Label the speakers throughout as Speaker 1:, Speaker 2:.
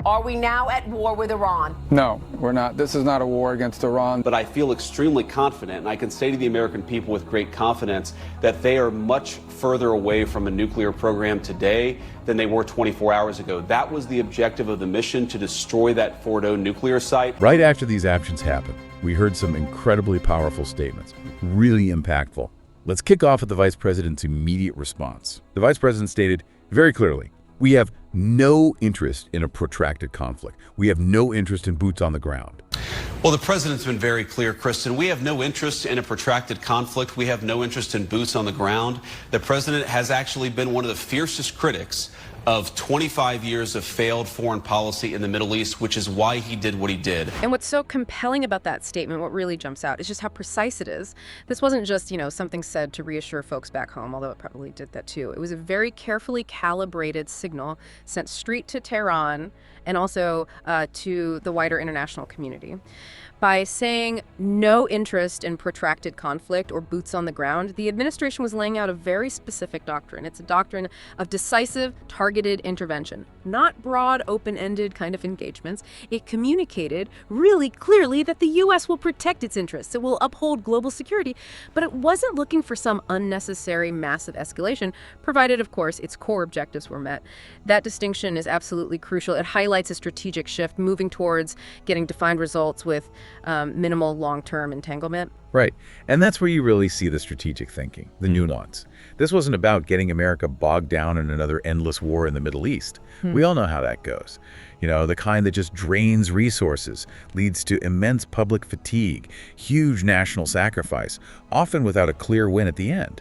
Speaker 1: Are we now at war with Iran?
Speaker 2: No, we're not. This is not a war against Iran.
Speaker 3: But I feel extremely confident, and I can say to the American people with great confidence that they are much further away from a nuclear program today than they were 24 hours ago. That was the objective of the mission, to destroy that Fordo nuclear site.
Speaker 4: Right after these actions happened, we heard some incredibly powerful statements, really impactful. Let's kick off with the Vice President's immediate response. The Vice President stated very clearly, "We have no interest in a protracted conflict. We have no interest in boots on the ground."
Speaker 3: Well, the president's been very clear, Kristen. We have no interest in a protracted conflict. We have no interest in boots on the ground. The president has actually been one of the fiercest critics of 25 years of failed foreign policy in the Middle East, which is why he did what he did.
Speaker 5: And what's so compelling about that statement, what really jumps out, is just how precise it is. This wasn't just, something said to reassure folks back home, although it probably did that too. It was a very carefully calibrated signal sent straight to Tehran and also to the wider international community. By saying no interest in protracted conflict or boots on the ground, the administration was laying out a very specific doctrine. It's a doctrine of decisive, targeted intervention, not broad, open-ended kind of engagements. It communicated really clearly that the U.S. will protect its interests. It will uphold global security, but it wasn't looking for some unnecessary, massive escalation, provided, of course, its core objectives were met. That distinction is absolutely crucial. It highlights a strategic shift, moving towards getting defined results with minimal long-term entanglement.
Speaker 4: Right. And that's where you really see the strategic thinking, the nuance. This wasn't about getting America bogged down in another endless war in the Middle East. We all know how that goes. The kind that just drains resources, leads to immense public fatigue, huge national sacrifice, often without a clear win at the end.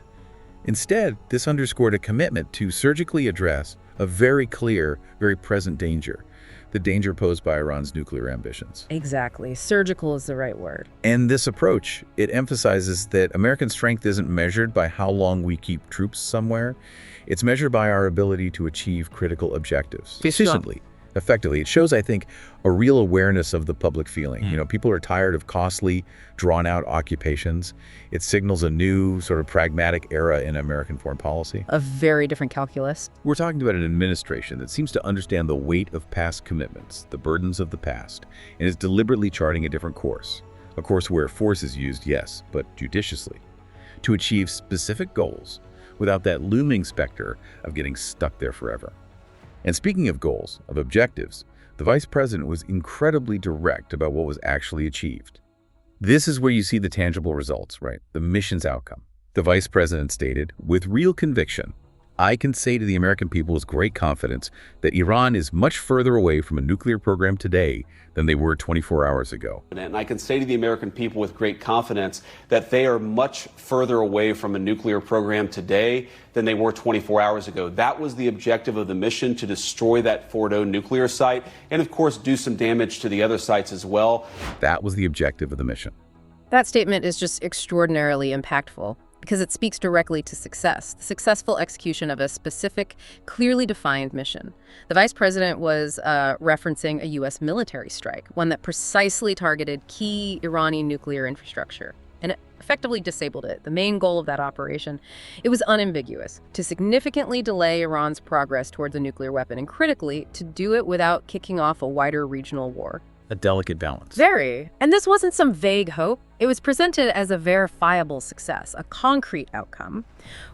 Speaker 4: Instead, this underscored a commitment to surgically address a very clear, very present danger. The danger posed by Iran's nuclear ambitions.
Speaker 5: Exactly. Surgical is the right word.
Speaker 4: And this approach, it emphasizes that American strength isn't measured by how long we keep troops somewhere. It's measured by our ability to achieve critical objectives efficiently, effectively. It shows, I think, a real awareness of the public feeling. People are tired of costly, drawn-out occupations. It signals a new, sort of pragmatic era in American foreign policy.
Speaker 5: A very different calculus.
Speaker 4: We're talking about an administration that seems to understand the weight of past commitments, the burdens of the past, and is deliberately charting a different course. A course where force is used, yes, but judiciously, to achieve specific goals without that looming specter of getting stuck there forever. And speaking of goals, of objectives, the Vice President was incredibly direct about what was actually achieved. This is where you see the tangible results, right? The mission's outcome. The Vice President stated, "With real conviction, I can say to the American people with great confidence that Iran is much further away from a nuclear program today than they were 24 hours ago."
Speaker 3: And I can say to the American people with great confidence that they are much further away from a nuclear program today than they were 24 hours ago. That was the objective of the mission, to destroy that Fordo nuclear site and, of course, do some damage to the other sites as well.
Speaker 4: That was the objective of the mission.
Speaker 5: That statement is just extraordinarily impactful, because it speaks directly to success, the successful execution of a specific, clearly defined mission. The Vice President was referencing a U.S. military strike, one that precisely targeted key Iranian nuclear infrastructure, and it effectively disabled it. The main goal of that operation, it was unambiguous: to significantly delay Iran's progress towards a nuclear weapon, and critically, to do it without kicking off a wider regional war.
Speaker 4: A delicate balance.
Speaker 5: Very. And this wasn't some vague hope. It was presented as a verifiable success, a concrete outcome.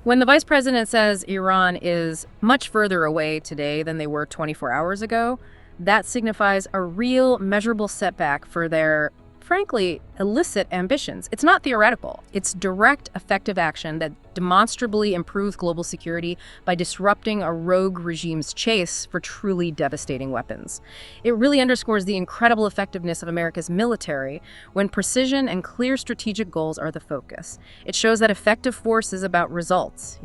Speaker 5: When the Vice President says Iran is much further away today than they were 24 hours ago, that signifies a real measurable setback for their, frankly, illicit ambitions. It's not theoretical. It's direct, effective action that demonstrably improves global security by disrupting a rogue regime's chase for truly devastating weapons. It really underscores the incredible effectiveness of America's military when precision and clear strategic goals are the focus. It shows that effective force is about results,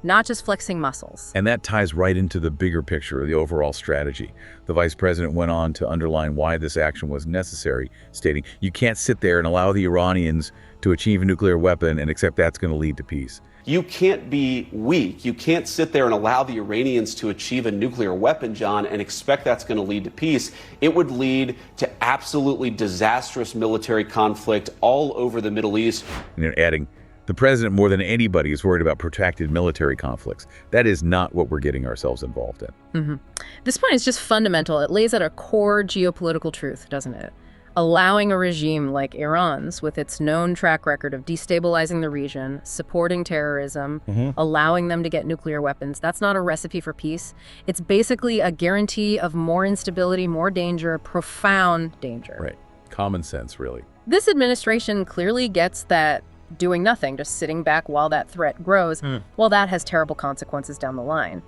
Speaker 5: not just flexing muscles.
Speaker 4: And that ties right into the bigger picture of the overall strategy. The Vice President went on to underline why this action was necessary, stating, "You can't sit there and allow the Iranians to achieve a nuclear weapon and accept that's going to lead to peace."
Speaker 3: You can't be weak. You can't sit there and allow the Iranians to achieve a nuclear weapon, John, and expect that's going to lead to peace. It would lead to absolutely disastrous military conflict all over the Middle East.
Speaker 4: And adding, The president, more than anybody, is worried about protracted military conflicts. That is not what we're getting ourselves involved in.
Speaker 5: This point is just fundamental. It lays out a core geopolitical truth, doesn't it? Allowing a regime like Iran's, with its known track record of destabilizing the region, supporting terrorism, allowing them to get nuclear weapons, that's not a recipe for peace. It's basically a guarantee of more instability, more danger, profound danger.
Speaker 4: Right. Common sense, really.
Speaker 5: This administration clearly gets that doing nothing, just sitting back while that threat grows, well, that has terrible consequences down the line.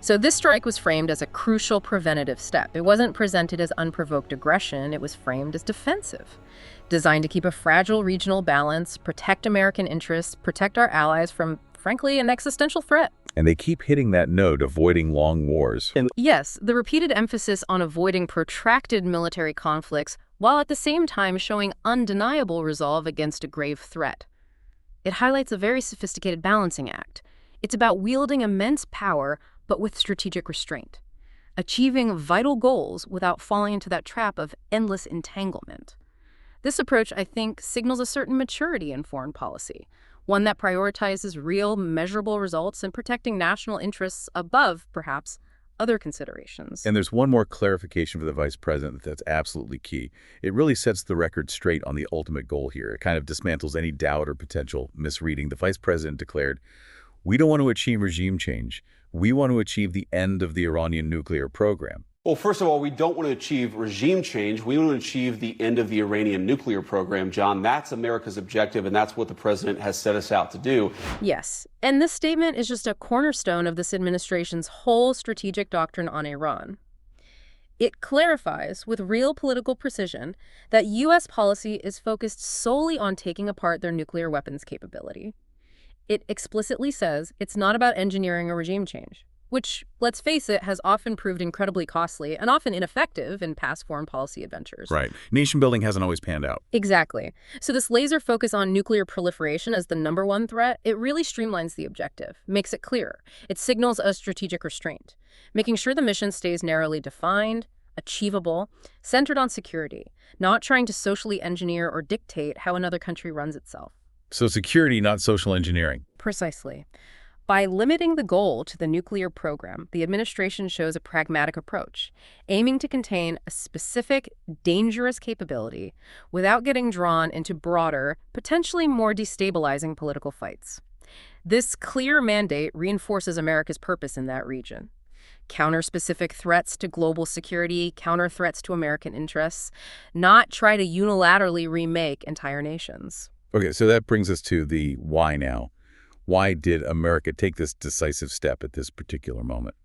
Speaker 5: So this strike was framed as a crucial preventative step. It wasn't presented as unprovoked aggression, it was framed as defensive, designed to keep a fragile regional balance, protect American interests, protect our allies from, frankly, an existential threat.
Speaker 4: And they keep hitting that note, avoiding long wars.
Speaker 5: Yes, the repeated emphasis on avoiding protracted military conflicts, while at the same time showing undeniable resolve against a grave threat. It highlights a very sophisticated balancing act. It's about wielding immense power, but with strategic restraint, achieving vital goals without falling into that trap of endless entanglement. This approach, I think, signals a certain maturity in foreign policy, one that prioritizes real, measurable results and protecting national interests above, perhaps, other considerations.
Speaker 4: And there's one more clarification for the vice president that's absolutely key. It really sets the record straight on the ultimate goal here. It kind of dismantles any doubt or potential misreading. The vice president declared, "We don't want to achieve regime change. We want to achieve the end of the Iranian nuclear program."
Speaker 3: Well, first of all, we don't want to achieve regime change. We want to achieve the end of the Iranian nuclear program, John. That's America's objective, and that's what the president has set us out to do.
Speaker 5: Yes, and this statement is just a cornerstone of this administration's whole strategic doctrine on Iran. It clarifies with real political precision that U.S. policy is focused solely on taking apart their nuclear weapons capability. It explicitly says it's not about engineering a regime change, which, let's face it, has often proved incredibly costly and often ineffective in past foreign policy adventures.
Speaker 4: Right. Nation building hasn't always panned out.
Speaker 5: Exactly. So this laser focus on nuclear proliferation as the #1 threat, it really streamlines the objective, makes it clearer. It signals a strategic restraint, making sure the mission stays narrowly defined, achievable, centered on security, not trying to socially engineer or dictate how another country runs itself.
Speaker 4: So security, not social engineering.
Speaker 5: Precisely. By limiting the goal to the nuclear program, the administration shows a pragmatic approach, aiming to contain a specific, dangerous capability without getting drawn into broader, potentially more destabilizing political fights. This clear mandate reinforces America's purpose in that region. Counter specific threats to global security, counter threats to American interests, not try to unilaterally remake entire nations.
Speaker 4: Okay, so that brings us to the why now. Why did America take this decisive step at this particular moment?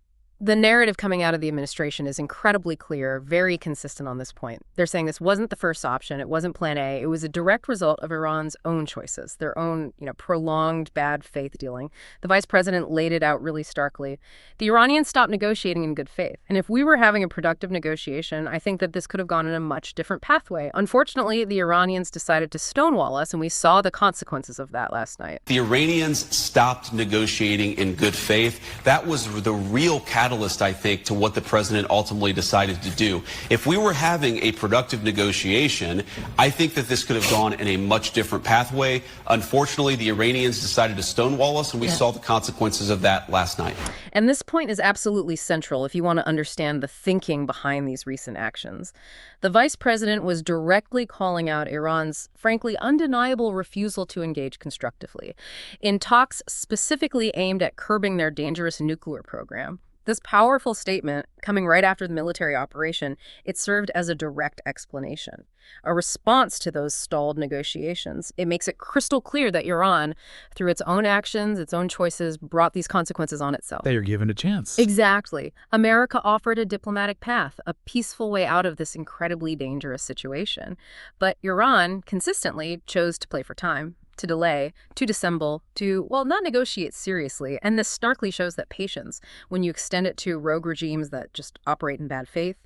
Speaker 5: The narrative coming out of the administration is incredibly clear, very consistent on this point. They're saying this wasn't the first option, it wasn't plan A, it was a direct result of Iran's own choices, their own, prolonged bad faith dealing. The vice president laid it out really starkly. The Iranians stopped negotiating in good faith, and if we were having a productive negotiation, I think that this could have gone in a much different pathway. Unfortunately, the Iranians decided to stonewall us, and we saw the consequences of that last night.
Speaker 3: The Iranians stopped negotiating in good faith. That was the real catalyst, I think, to what the president ultimately decided to do. If we were having a productive negotiation, I think that this could have gone in a much different pathway. Unfortunately, the Iranians decided to stonewall us, and we saw the consequences of that last night.
Speaker 5: And this point is absolutely central if you want to understand the thinking behind these recent actions. The vice president was directly calling out Iran's, frankly, undeniable refusal to engage constructively in talks specifically aimed at curbing their dangerous nuclear program. This powerful statement, coming right after the military operation, it served as a direct explanation, a response to those stalled negotiations. It makes it crystal clear that Iran, through its own actions, its own choices, brought these consequences on itself.
Speaker 4: They are given a chance.
Speaker 5: Exactly. America offered a diplomatic path, a peaceful way out of this incredibly dangerous situation. But Iran consistently chose to play for time, to delay, to dissemble, to, not negotiate seriously. And this starkly shows that patience, when you extend it to rogue regimes that just operate in bad faith,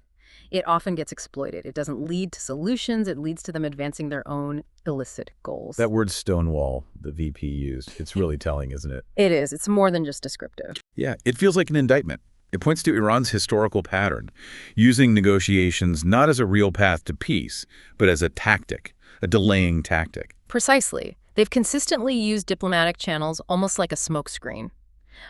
Speaker 5: it often gets exploited. It doesn't lead to solutions. It leads to them advancing their own illicit goals.
Speaker 4: That word stonewall the VP used, it's really telling, isn't it?
Speaker 5: It is. It's more than just descriptive.
Speaker 4: Yeah, it feels like an indictment. It points to Iran's historical pattern, using negotiations not as a real path to peace, but as a tactic, a delaying tactic.
Speaker 5: Precisely. They've consistently used diplomatic channels almost like a smokescreen,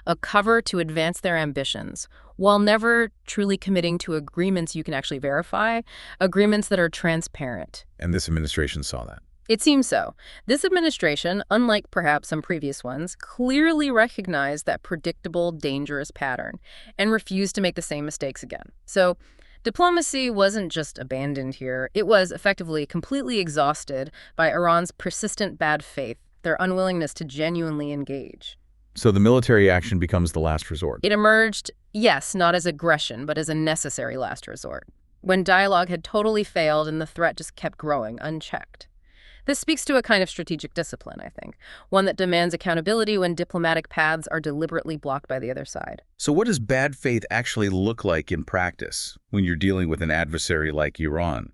Speaker 5: a cover to advance their ambitions, while never truly committing to agreements you can actually verify, agreements that are transparent.
Speaker 4: And this administration saw that.
Speaker 5: It seems so. This administration, unlike perhaps some previous ones, clearly recognized that predictable, dangerous pattern and refused to make the same mistakes again. So diplomacy wasn't just abandoned here. It was effectively completely exhausted by Iran's persistent bad faith, their unwillingness to genuinely engage.
Speaker 4: So the military action becomes the last resort.
Speaker 5: It emerged, yes, not as aggression, but as a necessary last resort, when dialogue had totally failed and the threat just kept growing unchecked. This speaks to a kind of strategic discipline, I think, one that demands accountability when diplomatic paths are deliberately blocked by the other side.
Speaker 4: So what does bad faith actually look like in practice when you're dealing with an adversary like Iran?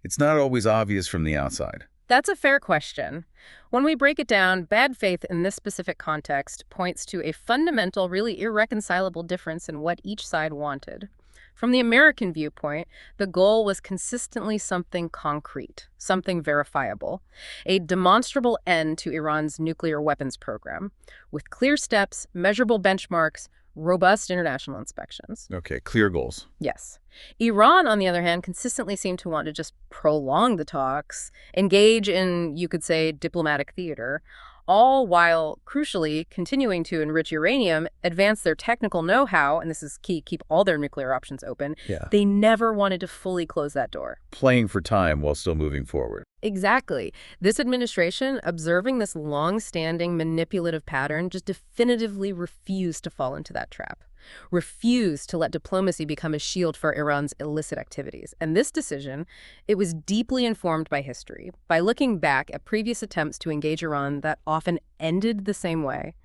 Speaker 4: It's not always obvious from the outside.
Speaker 5: That's a fair question. When we break it down, bad faith in this specific context points to a fundamental, really irreconcilable difference in what each side wanted. From the American viewpoint, the goal was consistently something concrete, something verifiable, a demonstrable end to Iran's nuclear weapons program, with clear steps, measurable benchmarks, robust international inspections.
Speaker 4: Okay, clear goals.
Speaker 5: Yes. Iran, on the other hand, consistently seemed to want to just prolong the talks, engage in, you could say, diplomatic theater, all while, crucially, continuing to enrich uranium, advance their technical know-how, and this is key, keep all their nuclear options open.
Speaker 4: Yeah.
Speaker 5: They never wanted to fully close that door.
Speaker 4: Playing for time while still moving forward.
Speaker 5: Exactly. This administration, observing this long-standing manipulative pattern, just definitively refused to fall into that trap. Refused to let diplomacy become a shield for Iran's illicit activities. And this decision, it was deeply informed by history, by looking back at previous attempts to engage Iran that often ended the same way.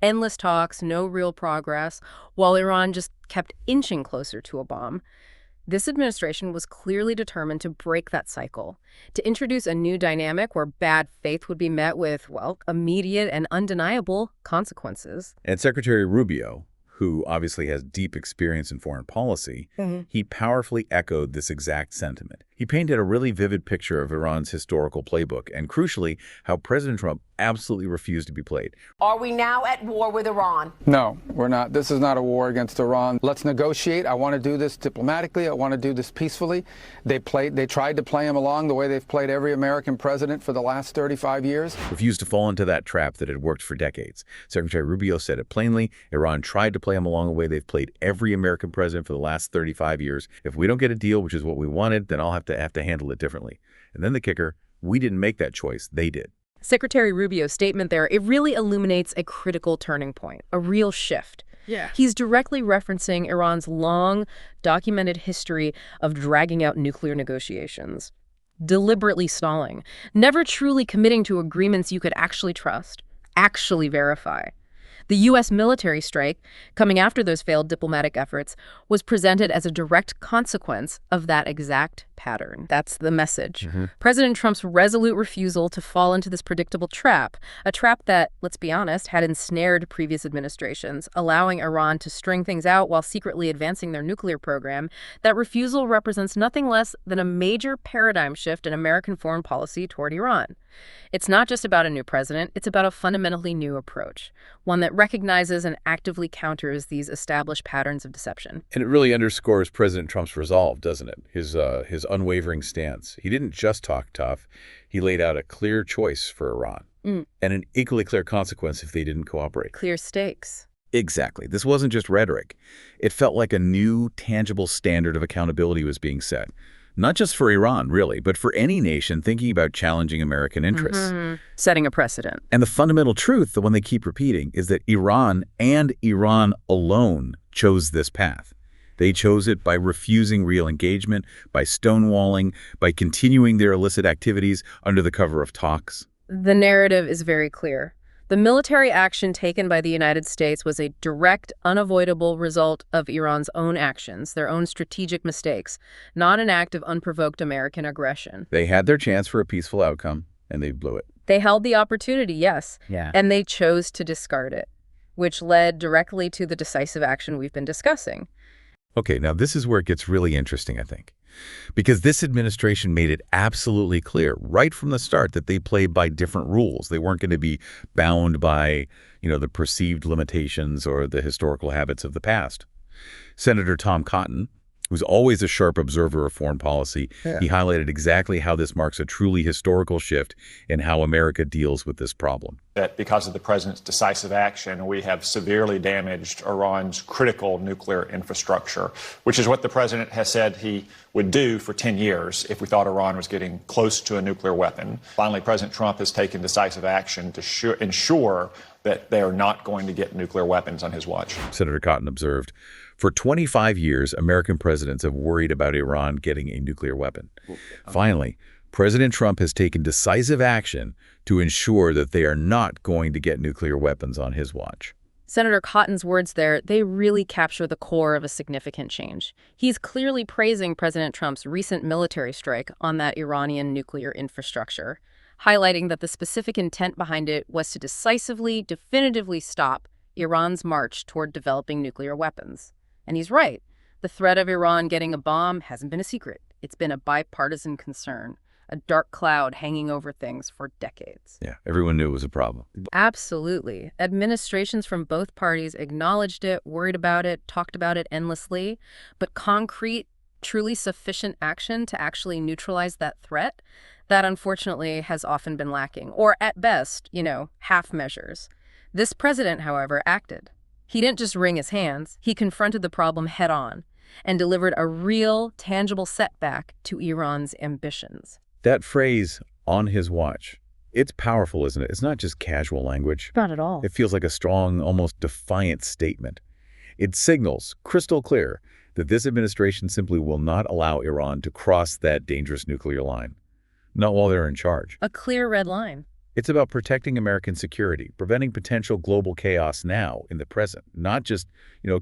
Speaker 5: Endless talks, no real progress, while Iran just kept inching closer to a bomb. This administration was clearly determined to break that cycle, to introduce a new dynamic where bad faith would be met with, well, immediate and undeniable consequences.
Speaker 4: And Secretary Rubio, who obviously has deep experience in foreign policy, he powerfully echoed this exact sentiment. He painted a really vivid picture of Iran's historical playbook and, crucially, how President Trump absolutely refused to be played.
Speaker 1: Are we now at war with Iran?
Speaker 2: No, we're not. This is not a war against Iran. Let's negotiate. I want to do this diplomatically. I want to do this peacefully. They tried to play him along the way they've played every American president for the last 35 years.
Speaker 4: Refused to fall into that trap that had worked for decades. Secretary Rubio said it plainly. Iran tried to play him along the way they've played every American president for the last 35 years. If we don't get a deal, which is what we wanted, then I'll have to handle it differently. And then the kicker, we didn't make that choice. They did.
Speaker 5: Secretary Rubio's statement there, it really illuminates a critical turning point, a real shift. Yeah. He's directly referencing Iran's long, documented history of dragging out nuclear negotiations, deliberately stalling, never truly committing to agreements you could actually trust, actually verify. The U.S. military strike, coming after those failed diplomatic efforts, was presented as a direct consequence of that exact pattern. That's the message. President Trump's resolute refusal to fall into this predictable trap, a trap that, let's be honest, had ensnared previous administrations, allowing Iran to string things out while secretly advancing their nuclear program, that refusal represents nothing less than a major paradigm shift in American foreign policy toward Iran. It's not just about a new president, it's about a fundamentally new approach, one that recognizes and actively counters these established patterns of deception.
Speaker 4: And it really underscores President Trump's resolve, doesn't it? His unwavering stance. He didn't just talk tough. He laid out a clear choice for Iran and an equally clear consequence if they didn't cooperate.
Speaker 5: Clear stakes.
Speaker 4: Exactly. This wasn't just rhetoric. It felt like a new, tangible standard of accountability was being set. Not just for Iran, really, but for any nation thinking about challenging American interests.
Speaker 5: Setting a precedent.
Speaker 4: And the fundamental truth, the one they keep repeating, is that Iran and Iran alone chose this path. They chose it by refusing real engagement, by stonewalling, by continuing their illicit activities under the cover of talks.
Speaker 5: The narrative is very clear. The military action taken by the United States was a direct, unavoidable result of Iran's own actions, their own strategic mistakes, not an act of unprovoked American aggression.
Speaker 4: They had their chance for a peaceful outcome, and they blew it.
Speaker 5: They held the opportunity, yes,
Speaker 4: Yeah.
Speaker 5: and they chose to discard it, which led directly to the decisive action we've been discussing.
Speaker 4: Okay, now this is where it gets really interesting, I think. Because this administration made it absolutely clear right from the start that they played by different rules. They weren't going to be bound by, the perceived limitations or the historical habits of the past. Senator Tom Cotton, who's always a sharp observer of foreign policy, he highlighted exactly how this marks a truly historical shift in how America deals with this problem.
Speaker 6: That because of the president's decisive action, we have severely damaged Iran's critical nuclear infrastructure, which is what the president has said he would do for 10 years if we thought Iran was getting close to a nuclear weapon. Finally, President Trump has taken decisive action to ensure that they are not going to get nuclear weapons on his watch.
Speaker 4: Senator Cotton observed, for 25 years, American presidents have worried about Iran getting a nuclear weapon. Finally, President Trump has taken decisive action to ensure that they are not going to get nuclear weapons on his watch.
Speaker 5: Senator Cotton's words there, they really capture the core of a significant change. He's clearly praising President Trump's recent military strike on that Iranian nuclear infrastructure, highlighting that the specific intent behind it was to decisively, definitively stop Iran's march toward developing nuclear weapons. And he's right. The threat of Iran getting a bomb hasn't been a secret. It's been a bipartisan concern, a dark cloud hanging over things for decades.
Speaker 4: Yeah, everyone knew it was a problem.
Speaker 5: Absolutely. Administrations from both parties acknowledged it, worried about it, talked about it endlessly, but concrete, truly sufficient action to actually neutralize that threat, that unfortunately has often been lacking, or at best, half measures. This president, however, acted. He didn't just wring his hands, he confronted the problem head on and delivered a real, tangible setback to Iran's ambitions.
Speaker 4: That phrase, on his watch, it's powerful, isn't it? It's not just casual language.
Speaker 5: Not at all.
Speaker 4: It feels like a strong, almost defiant statement. It signals, crystal clear, that this administration simply will not allow Iran to cross that dangerous nuclear line. Not while they're in charge.
Speaker 5: A clear red line.
Speaker 4: It's about protecting American security, preventing potential global chaos now in the present, not just,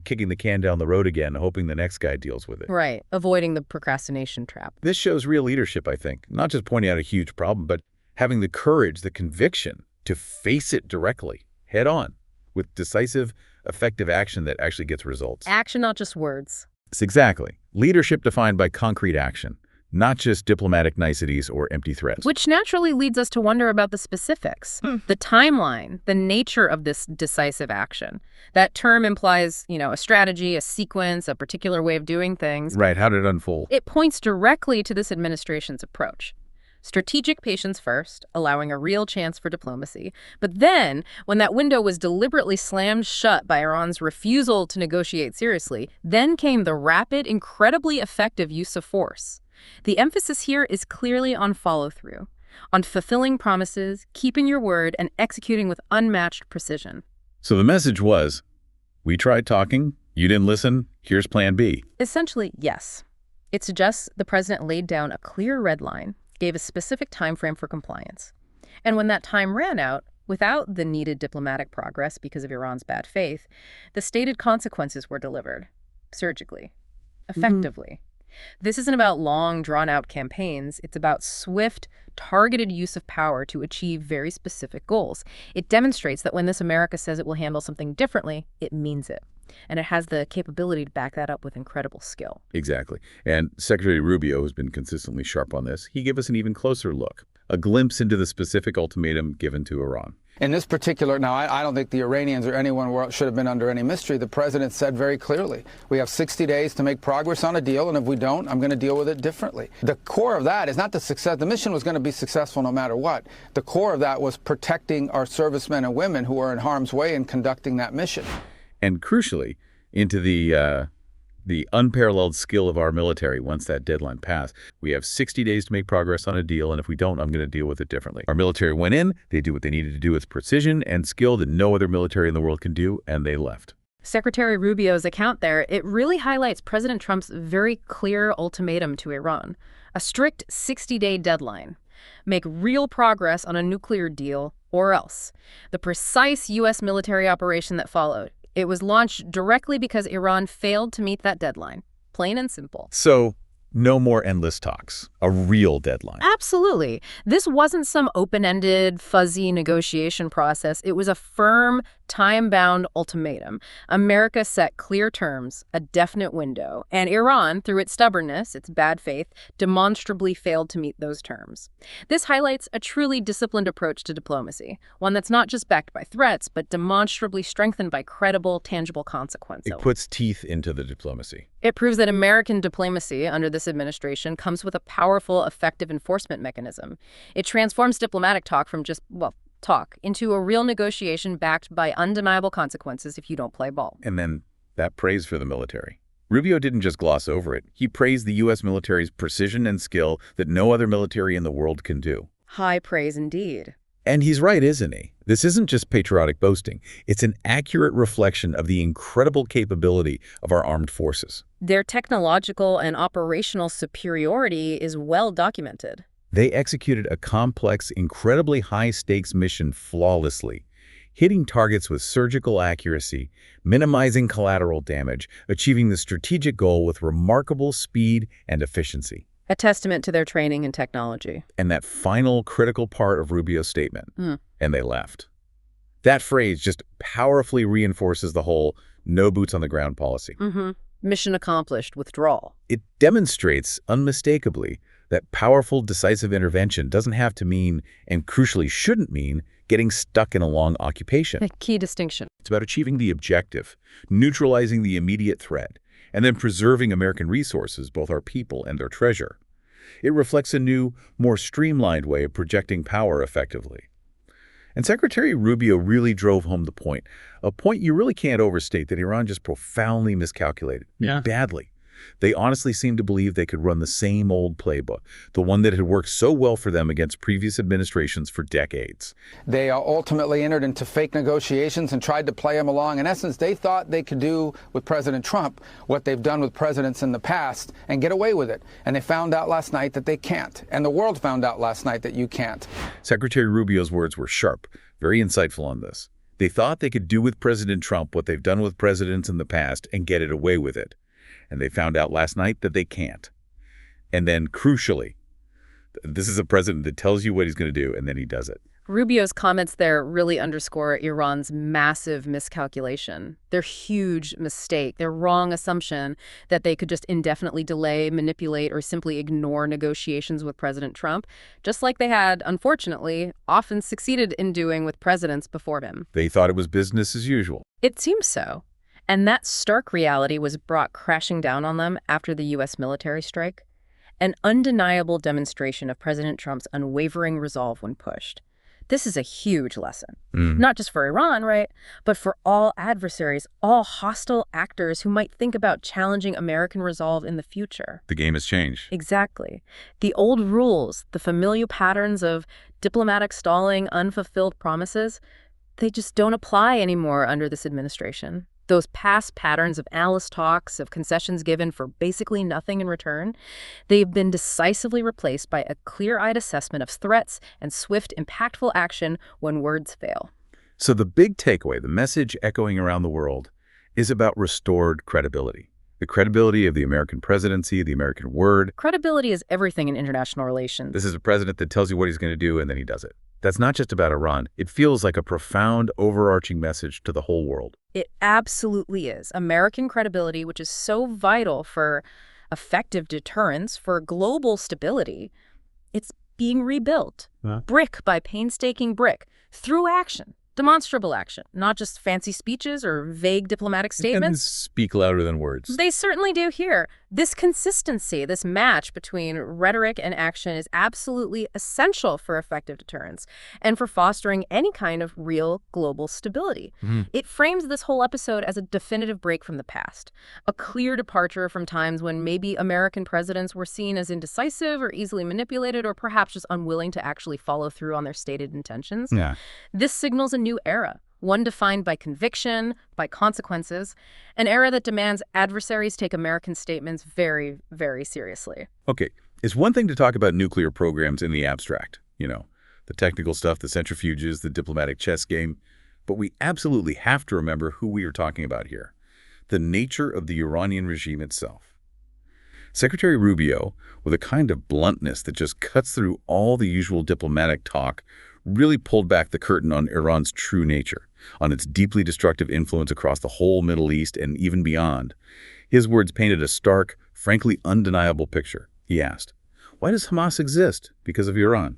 Speaker 4: kicking the can down the road again, hoping the next guy deals with it.
Speaker 5: Right, avoiding the procrastination trap.
Speaker 4: This shows real leadership, I think, not just pointing out a huge problem, but having the courage, the conviction to face it directly, head on, with decisive, effective action that actually gets results.
Speaker 5: Action, not just words.
Speaker 4: It's exactly. Leadership defined by concrete action. Not just diplomatic niceties or empty threats.
Speaker 5: Which naturally leads us to wonder about the specifics, the timeline, the nature of this decisive action. That term implies, a strategy, a sequence, a particular way of doing things.
Speaker 4: Right, how did it unfold?
Speaker 5: It points directly to this administration's approach. Strategic patience first, allowing a real chance for diplomacy. But then, when that window was deliberately slammed shut by Iran's refusal to negotiate seriously, then came the rapid, incredibly effective use of force. The emphasis here is clearly on follow-through, on fulfilling promises, keeping your word, and executing with unmatched precision.
Speaker 4: So the message was, we tried talking, you didn't listen, here's plan B.
Speaker 5: Essentially, yes. It suggests the president laid down a clear red line, gave a specific time frame for compliance. And when that time ran out, without the needed diplomatic progress because of Iran's bad faith, the stated consequences were delivered, surgically, effectively. This isn't about long, drawn-out campaigns. It's about swift, targeted use of power to achieve very specific goals. It demonstrates that when this America says it will handle something differently, it means it. And it has the capability to back that up with incredible skill.
Speaker 4: Exactly. And Secretary Rubio has been consistently sharp on this. He gave us an even closer look, a glimpse into the specific ultimatum given to Iran.
Speaker 2: In this particular, now I don't think the Iranians or anyone should have been under any mystery. The president said very clearly, we have 60 days to make progress on a deal, and if we don't, I'm going to deal with it differently. The core of that is not the success. The mission was going to be successful no matter what. The core of that was protecting our servicemen and women who are in harm's way in conducting that mission.
Speaker 4: And crucially, into the unparalleled skill of our military once that deadline passed. We have 60 days to make progress on a deal, and if we don't, I'm going to deal with it differently. Our military went in, they did what they needed to do with precision and skill that no other military in the world can do, and they left.
Speaker 5: Secretary Rubio's account there, it really highlights President Trump's very clear ultimatum to Iran, a strict 60-day deadline. Make real progress on a nuclear deal or else. The precise U.S. military operation that followed, it was launched directly because Iran failed to meet that deadline. Plain and simple.
Speaker 4: So No more endless talks. A real deadline.
Speaker 5: Absolutely. This wasn't some open-ended, fuzzy negotiation process. It was a firm, time-bound ultimatum. America set clear terms, a definite window, and Iran, through its stubbornness, its bad faith, demonstrably failed to meet those terms. This highlights a truly disciplined approach to diplomacy, one that's not just backed by threats, but demonstrably strengthened by credible, tangible consequences.
Speaker 4: It puts teeth into the diplomacy.
Speaker 5: It proves that American diplomacy under this administration comes with a powerful, effective enforcement mechanism. It transforms diplomatic talk from just, well, talk into a real negotiation backed by undeniable consequences if you don't play ball.
Speaker 4: And then that praise for the military. Rubio didn't just gloss over it. He praised the U.S. military's precision and skill that no other military in the world can do.
Speaker 5: High praise indeed.
Speaker 4: And he's right, isn't he? This isn't just patriotic boasting. It's an accurate reflection of the incredible capability of our armed forces.
Speaker 5: Their technological and operational superiority is well documented.
Speaker 4: They executed a complex, incredibly high-stakes mission flawlessly, hitting targets with surgical accuracy, minimizing collateral damage, achieving the strategic goal with remarkable speed and efficiency.
Speaker 5: A testament to their training and technology.
Speaker 4: And that final critical part of Rubio's statement, and they left. That phrase just powerfully reinforces the whole no boots on the ground policy.
Speaker 5: Mission accomplished, withdrawal.
Speaker 4: It demonstrates unmistakably that powerful, decisive intervention doesn't have to mean, and crucially shouldn't mean, getting stuck in a long occupation.
Speaker 5: A key distinction.
Speaker 4: It's about achieving the objective, neutralizing the immediate threat, and then preserving American resources, both our people and their treasure. It reflects a new, more streamlined way of projecting power effectively. And Secretary Rubio really drove home the point, a point you really can't overstate, that Iran just profoundly miscalculated. Badly. They honestly seemed to believe they could run the same old playbook, the one that had worked so well for them against previous administrations for decades.
Speaker 2: They ultimately entered into fake negotiations and tried to play them along. In essence, they thought they could do with President Trump what they've done with presidents in the past and get away with it. And they found out last night that they can't. And the world found out last night that you can't.
Speaker 4: Secretary Rubio's words were sharp, very insightful on this. They thought they could do with President Trump what they've done with presidents in the past and get it away with it. And they found out last night that they can't. And then, crucially, this is a president that tells you what he's going to do, and then he does it.
Speaker 5: Rubio's comments there really underscore Iran's massive miscalculation, their huge mistake, their wrong assumption that they could just indefinitely delay, manipulate, or simply ignore negotiations with President Trump, just like they had, unfortunately, often succeeded in doing with presidents before him.
Speaker 4: They thought it was business as usual.
Speaker 5: It seems so. And that stark reality was brought crashing down on them after the U.S. military strike, an undeniable demonstration of President Trump's unwavering resolve when pushed. This is a huge lesson, not just for Iran, right, but for all adversaries, all hostile actors who might think about challenging American resolve in the future.
Speaker 4: The game has changed.
Speaker 5: Exactly. The old rules, the familiar patterns of diplomatic stalling, unfulfilled promises, they just don't apply anymore under this administration. Those past patterns of endless talks, of concessions given for basically nothing in return, they've been decisively replaced by a clear-eyed assessment of threats and swift, impactful action when words fail.
Speaker 4: So the big takeaway, the message echoing around the world, is about restored credibility. The credibility of the American presidency, the American word.
Speaker 5: Credibility is everything in international relations.
Speaker 4: This is a president that tells you what he's going to do, and then he does it. That's not just about Iran. It feels like a profound, overarching message to the whole world.
Speaker 5: It absolutely is. American credibility, which is so vital for effective deterrence, for global stability, it's being rebuilt, brick by painstaking brick, through action. Demonstrable action, not just fancy speeches or vague diplomatic statements.
Speaker 4: And speak louder than words.
Speaker 5: They certainly do here. This consistency, this match between rhetoric and action is absolutely essential for effective deterrence and for fostering any kind of real global stability. It frames this whole episode as a definitive break from the past, a clear departure from times when maybe American presidents were seen as indecisive or easily manipulated or perhaps just unwilling to actually follow through on their stated intentions. This signals a new era, one defined by conviction, by consequences, an era that demands adversaries take American statements very, very seriously.
Speaker 4: Okay, it's one thing to talk about nuclear programs in the abstract, the technical stuff, the centrifuges, the diplomatic chess game, but we absolutely have to remember who we are talking about here, the nature of the Iranian regime itself. Secretary Rubio, with a kind of bluntness that just cuts through all the usual diplomatic talk, really pulled back the curtain on Iran's true nature, on its deeply destructive influence across the whole Middle East and even beyond. His words painted a stark, frankly undeniable picture. He asked, "Why does Hamas exist? Because of Iran."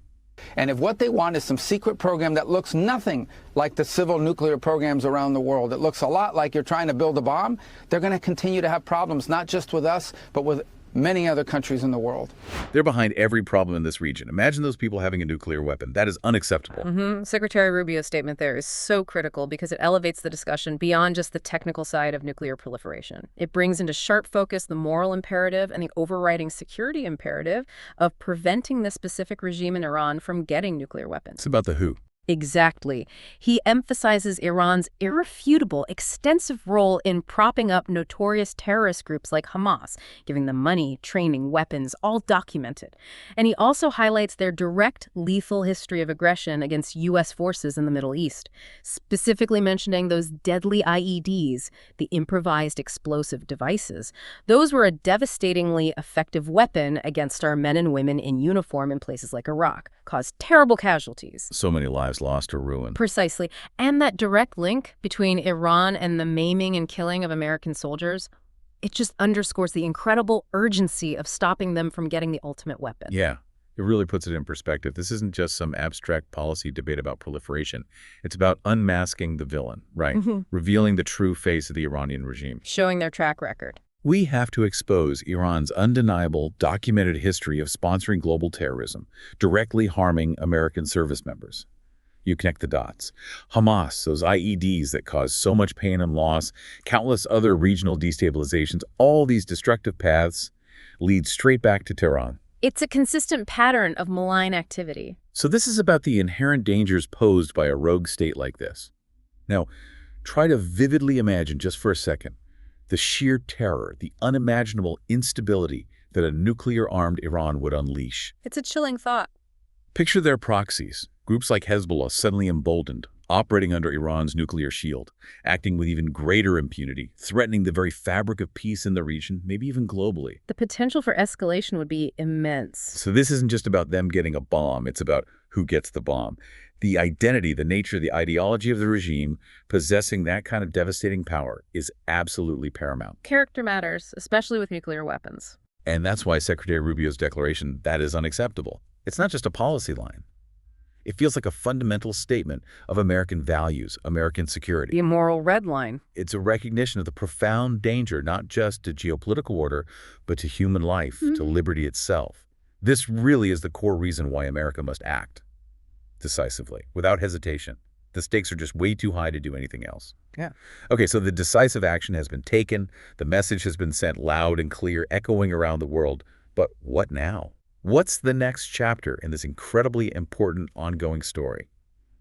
Speaker 2: And if what they want is some secret program that looks nothing like the civil nuclear programs around the world, it looks a lot like you're trying to build a bomb, they're going to continue to have problems, not just with us, but with many other countries in the world.
Speaker 4: They're behind every problem in this region. Imagine those people having a nuclear weapon. That is unacceptable.
Speaker 5: Secretary Rubio's statement there is so critical because it elevates the discussion beyond just the technical side of nuclear proliferation. It brings into sharp focus the moral imperative and the overriding security imperative of preventing the specific regime in Iran from getting nuclear weapons.
Speaker 4: It's about the who.
Speaker 5: Exactly. He emphasizes Iran's irrefutable, extensive role in propping up notorious terrorist groups like Hamas, giving them money, training, weapons, all documented. And he also highlights their direct, lethal history of aggression against U.S. forces in the Middle East, specifically mentioning those deadly IEDs, the improvised explosive devices. Those were a devastatingly effective weapon against our men and women in uniform in places like Iraq, caused terrible casualties.
Speaker 4: So many lives lost or ruined.
Speaker 5: Precisely. And that direct link between Iran and the maiming and killing of American soldiers, it just underscores the incredible urgency of stopping them from getting the ultimate weapon.
Speaker 4: Yeah, it really puts it in perspective. This isn't just some abstract policy debate about proliferation. It's about unmasking the villain, right? Revealing the true face of the Iranian regime.
Speaker 5: Showing their track record.
Speaker 4: We have to expose Iran's undeniable, documented history of sponsoring global terrorism, directly harming American service members. You connect the dots. Hamas, those IEDs that cause so much pain and loss, countless other regional destabilizations, all these destructive paths lead straight back to Tehran.
Speaker 5: It's a consistent pattern of malign activity.
Speaker 4: So this is about the inherent dangers posed by a rogue state like this. Now, try to vividly imagine just for a second the sheer terror, the unimaginable instability that a nuclear-armed Iran would unleash.
Speaker 5: It's a chilling thought.
Speaker 4: Picture their proxies, groups like Hezbollah suddenly emboldened, operating under Iran's nuclear shield, acting with even greater impunity, threatening the very fabric of peace in the region, maybe even globally.
Speaker 5: The potential for escalation would be immense.
Speaker 4: So this isn't just about them getting a bomb, it's about who gets the bomb. The identity, the nature, the ideology of the regime possessing that kind of devastating power is absolutely paramount.
Speaker 5: Character matters, especially with nuclear weapons.
Speaker 4: And that's why Secretary Rubio's declaration, that is unacceptable. It's not just a policy line. It feels like a fundamental statement of American values, American security.
Speaker 5: The immoral red line.
Speaker 4: It's a recognition of the profound danger, not just to geopolitical order, but to human life, to liberty itself. This really is the core reason why America must act decisively, without hesitation. The stakes are just way too high to do anything else.
Speaker 2: Yeah.
Speaker 4: Okay, so the decisive action has been taken. The message has been sent loud and clear, echoing around the world. But what now? What's the next chapter in this incredibly important ongoing story?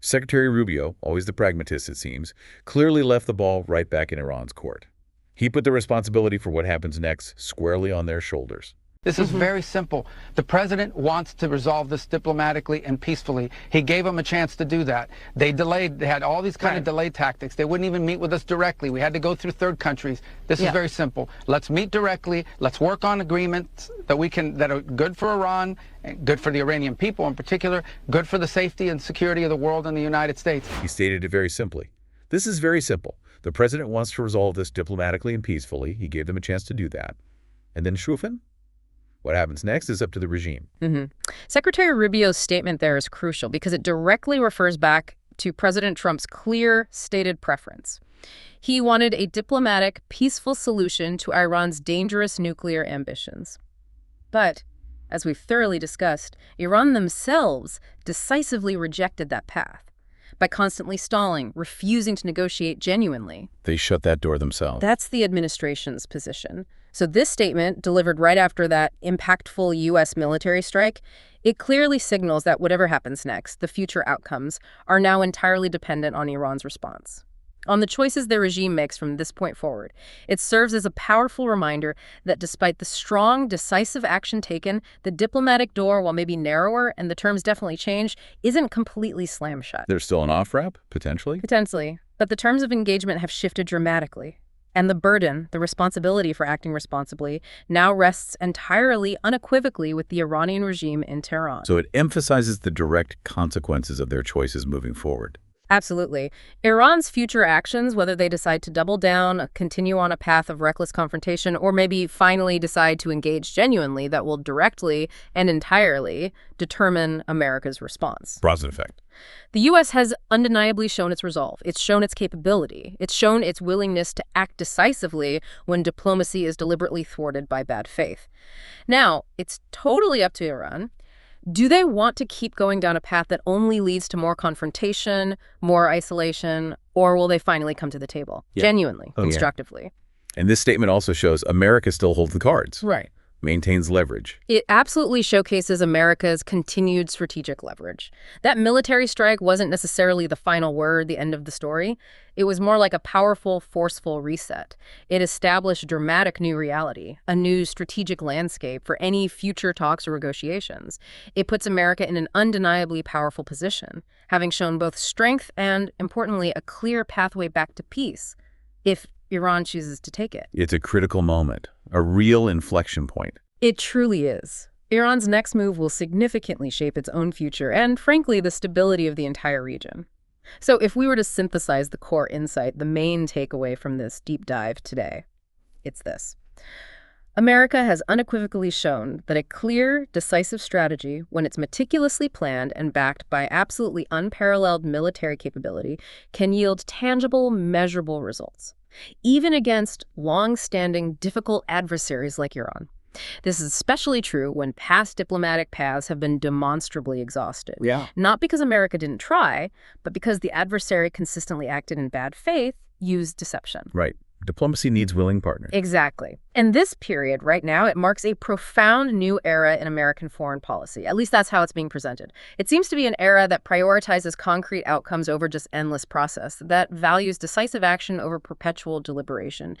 Speaker 4: Secretary Rubio, always the pragmatist it seems, clearly left the ball right back in Iran's court. He put the responsibility for what happens next squarely on their shoulders.
Speaker 2: This is very simple. The president wants to resolve this diplomatically and peacefully. He gave them a chance to do that. They delayed. They had all these kind of delay tactics. They wouldn't even meet with us directly. We had to go through third countries. This is very simple. Let's meet directly. Let's work on agreements that are good for Iran, and good for the Iranian people in particular, good for the safety and security of the world and the United States.
Speaker 4: He stated it very simply. This is very simple. The president wants to resolve this diplomatically and peacefully. He gave them a chance to do that. And then Shufen? What happens next is up to the regime.
Speaker 5: Secretary Rubio's statement there is crucial because it directly refers back to President Trump's clear stated preference. He wanted a diplomatic, peaceful solution to Iran's dangerous nuclear ambitions. But, as we've thoroughly discussed, Iran themselves decisively rejected that path by constantly stalling, refusing to negotiate genuinely.
Speaker 4: They shut that door themselves.
Speaker 5: That's the administration's position. So this statement, delivered right after that impactful U.S. military strike, it clearly signals that whatever happens next, the future outcomes, are now entirely dependent on Iran's response, on the choices their regime makes from this point forward. It serves as a powerful reminder that despite the strong, decisive action taken, the diplomatic door, while maybe narrower and the terms definitely change, isn't completely slammed shut.
Speaker 4: There's still an off-ramp, potentially?
Speaker 5: Potentially. But the terms of engagement have shifted dramatically. And the burden, the responsibility for acting responsibly, now rests entirely, unequivocally with the Iranian regime in Tehran.
Speaker 4: So it emphasizes the direct consequences of their choices moving forward.
Speaker 5: Absolutely. Iran's future actions, whether they decide to double down, continue on a path of reckless confrontation, or maybe finally decide to engage genuinely, that will directly and entirely determine America's response.
Speaker 4: Cause and effect.
Speaker 5: The U.S. has undeniably shown its resolve. It's shown its capability. It's shown its willingness to act decisively when diplomacy is deliberately thwarted by bad faith. Now, it's totally up to Iran. Do they want to keep going down a path that only leads to more confrontation, more isolation, or will they finally come to the table, genuinely, constructively?
Speaker 4: And this statement also shows America still holds the cards.
Speaker 5: Right.
Speaker 4: Maintains leverage.
Speaker 5: It absolutely showcases America's continued strategic leverage. That military strike wasn't necessarily the final word, the end of the story. It was more like a powerful, forceful reset. It established dramatic new reality, a new strategic landscape for any future talks or negotiations. It puts America in an undeniably powerful position, having shown both strength and, importantly, a clear pathway back to peace, if Iran chooses to take it.
Speaker 4: It's a critical moment, a real inflection point.
Speaker 5: It truly is. Iran's next move will significantly shape its own future and, frankly, the stability of the entire region. So if we were to synthesize the core insight, the main takeaway from this deep dive today, it's this. America has unequivocally shown that a clear, decisive strategy, when it's meticulously planned and backed by absolutely unparalleled military capability, can yield tangible, measurable results, even against long-standing, difficult adversaries like Iran. This is especially true when past diplomatic paths have been demonstrably exhausted. Not because America didn't try, but because the adversary consistently acted in bad faith, used deception.
Speaker 4: Right. Diplomacy needs willing partners.
Speaker 5: Exactly. And this period right now, it marks a profound new era in American foreign policy. At least that's how it's being presented. It seems to be an era that prioritizes concrete outcomes over just endless process, that values decisive action over perpetual deliberation.